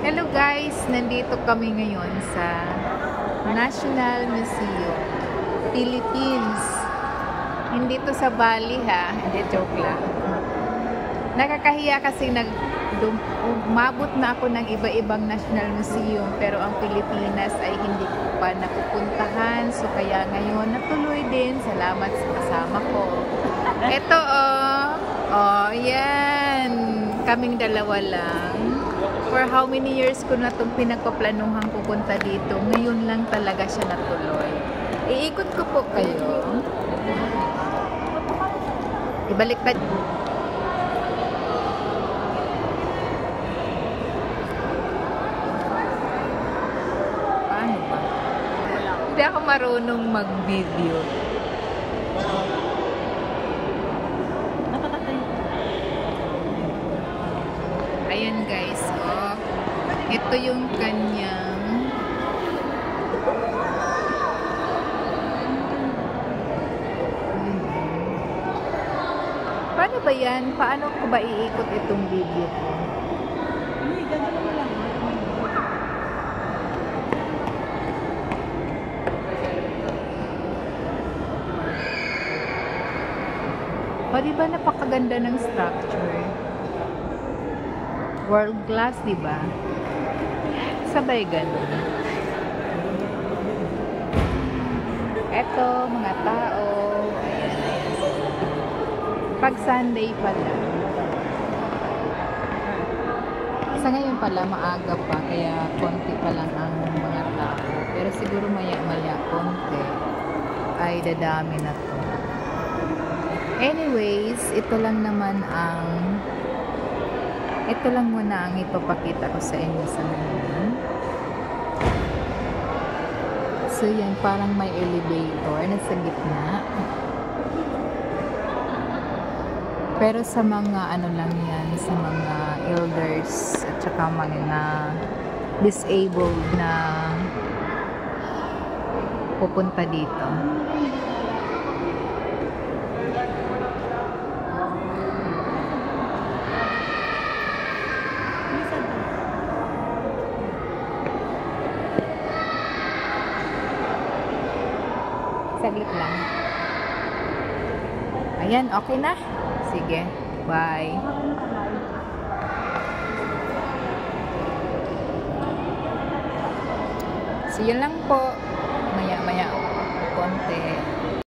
Hello guys! Nandito kami ngayon sa National Museum, Philippines. Hindi to sa Bali ha. Hindi, joke lang. Nakakahiya kasi umabot na ako ng iba-ibang National Museum pero ang Pilipinas ay hindi ko pa napupuntahan. So kaya ngayon natuloy din. Salamat sa kasama ko. Ito yan. Kaming dalawa lang. For how many years ko na itong pinagpaplanuhang pupunta dito. Ngayon lang talaga siya natuloy. Iikot ko po kayo. Ibaliktad. Paano ba? Hindi ako marunong mag-video. Ayan guys, ito yung kanyang paano ba yan? Paano ko ba iikot itong video ko? O diba napakaganda ng structure? World class, diba? Sabay ganun. Eto, mga tao. Ayan, ayan. Pag Sunday pala. Sa ngayon pala, maaga pa. Kaya konti pa lang ang mga tao. Pero siguro maya-maya, konti ay dadami na to. Anyways, ito lang muna ang ipapakita ko sa inyo sa ngayon. So yan, parang may elevator na sa gitna. Pero sa mga ano lang yan, sa mga elders at saka mga disabled na pupunta dito. Saglit lang. Ayan, okay na? Sige, bye. So, yun lang po. Maya-maya konti.